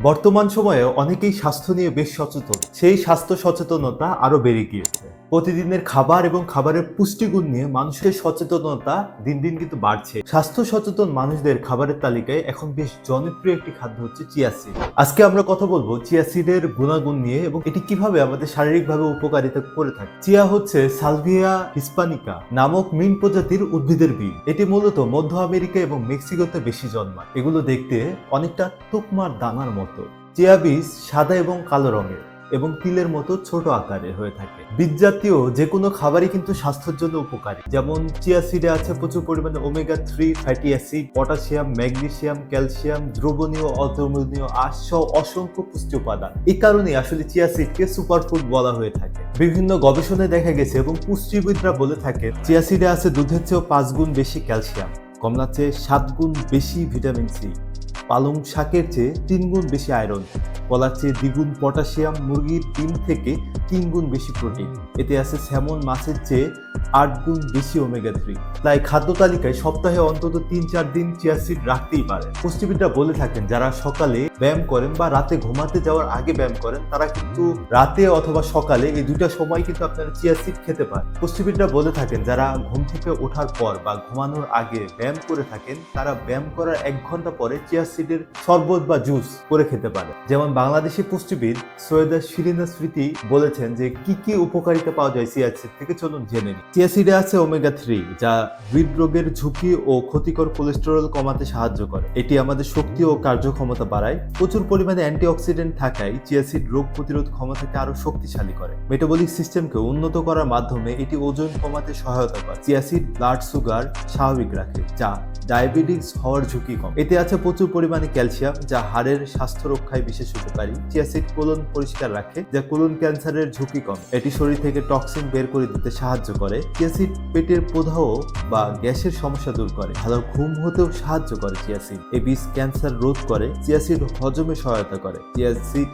বর্তমান সময়ে অনেকেই স্বাস্থ্য নিয়ে বেশ সচেতন। সেই স্বাস্থ্য সচেতনতা আরো বেড়ে গিয়েছে। প্রতিদিনের খাবার এবং খাবারের পুষ্টিগুণ নিয়ে মানুষের সচেতনতা দিন দিন কিন্তু বাড়ছে। স্বাস্থ্য সচেতন মানুষদের খাবারের তালিকায় এখন বেশ জনপ্রিয় একটি খাদ্য হচ্ছে চিয়া সিড। আজকে আমরা কথা বলবো চিয়া সিডের গুণাগুণ নিয়ে এবং এটি কিভাবে আমাদের শারীরিকভাবে উপকারিতা করে থাকে। চিয়া হচ্ছে সালভিয়া হিসপানিকা নামক মিন প্রজাতির উদ্ভিদের বীজ। এটি মূলত মধ্য আমেরিকা এবং মেক্সিকোতে বেশি জন্মায়। এগুলো দেখতে অনেকটা তুকমার দানার মতো। চিয়া বীজ সাদা এবং কালো রঙের এবং তিলের মতো ছোট আকারে হয়ে থাকে। বীজ জাতীয় যে কোনো খাবারই কিন্তু স্বাস্থ্যের জন্য উপকারী। যেমন চিয়া সিডে আছে প্রচুর পরিমাণে omega 3 fatty acid, potassium, magnesium, calcium, দ্রবণীয় অদ্রবণীয় আঁশ সহ অসংখ্য পুষ্টি উপাদান। এই কারণে আসলে চিয়া সিডকে সুপারফুড বলা হয়ে থাকে। বিভিন্ন গবেষণায় দেখা গেছে এবং পুষ্টিবিদরা বলে থাকে চিয়া সিডে আছে দুধের চেয়েও 5 গুণ বেশি ক্যালসিয়াম, কমলার চেয়ে 7 গুণ বেশি ভিটামিন সি, পালং শাকের চেয়ে 3 গুণ বেশি আয়রন, কলার চেয়ে 2 গুণ পটাশিয়াম, মুরগির ডিম থেকে 3 গুণ বেশি প্রোটিন। এতে আছে স্যামন মাছের চেয়ে 8 গুণ বেশি ওমেগা 3। তাই খাদ্য তালিকায় সপ্তাহে অন্তত 3-4 দিন চিয়া সিড রাখতেই পারে। পুষ্টিবিদরা বলে থাকেন যারা সকালে ব্যায়াম করেন বা রাতে ঘুমাতে যাওয়ার আগে ব্যায়াম করেন তারা কিন্তু রাতে অথবা সকালে এই দুইটা সময় কিন্তু আপনারা চিয়া সিড খেতে পারেন। পুষ্টিবিদরা বলে থাকেন যারা ঘুম থেকে ওঠার পর বা ঘুমানোর আগে ব্যায়াম করে থাকেন তারা ব্যায়াম করার 1 ঘন্টা পরে চিয়া সিডের শরবত বা জুস করে খেতে পারে। যেমন বাংলাদেশি পুষ্টিবিদ সৈয়দা শিরিনা স্মৃতি বলেছেন যে কি কি উপকারিতা পাওয়া যায় চিয়া সিড থেকে, চলুন জেনে নিই। চিয়া সিডে আছে ওমেগা 3 যা হৃদরোগের ঝুঁকি ও ক্ষতিকর কোলেস্টেরল কমাতে সাহায্য করে। এটি আমাদের শক্তি ও কার্যক্ষমতা বাড়ায়। প্রচুর পরিমাণে অ্যান্টিঅক্সিডেন্ট থাকায় চিয়া সিড রোগ প্রতিরোধ ক্ষমতাকে আরো শক্তিশালী করে। মেটাবলিক সিস্টেমকে উন্নত করার মাধ্যমে এটি ওজন কমাতে সহায়তা করে। চিয়া সিড ব্লাড সুগার স্বাভাবিক রাখে যা ডায়াবেটিস হওয়ার ঝুঁকি কম। এতে আছে প্রচুর পরিমাণে ক্যালসিয়াম যা হাড়ের স্বাস্থ্য রক্ষায় বিশেষ উপকারী। চিয়া সিড কোলন পরিষ্কার রাখে যা কোলন ক্যান্সারের ঝুঁকি কম। এটি শরীর থেকে টক্সিন বের করে দিতে সাহায্য করে। চিয়া সিড পেটের প্রদাহ বা গ্যাসের সমস্যা দূর করে। ভালো ঘুম হতেও সাহায্য করে চিয়া সিড। এই বীজ ক্যান্সার রোধ করে। চিয়া সিড হজমে সহায়তা করে।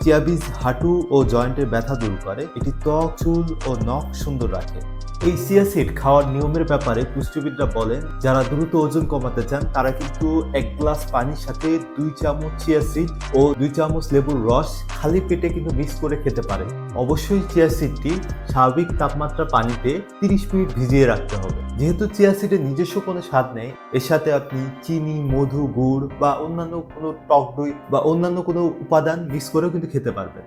চিয়া বীজ হাঁটু ও জয়েন্টের ব্যথা দূর করে। এটি ত্বক, চুল ও নখ সুন্দর রাখে। এই চিয়া সিড খাওয়ার নিয়মের ব্যাপারে পুষ্টিবিদরা বলেন যারা দ্রুত ওজন কমাতে চান তারা কিন্তু 1 গ্লাস পানির সাথে 2 চামচ চিয়া সিড ও 2 চামচ লেবুর রস খালি পেটে কিন্তু মিক্স করে খেতে পারে। অবশ্যই চিয়া সিডটি স্বাভাবিক তাপমাত্রা পানিতে 30 মিনিট ভিজিয়ে রাখতে হবে। যেহেতু চিয়া সিডের নিজস্ব কোনো স্বাদ নেই, এর সাথে আপনি চিনি, মধু, গুড় বা অন্যান্য কোনো টক দই বা অন্যান্য কোনো উপাদান মিক্স করেও কিন্তু খেতে পারবেন।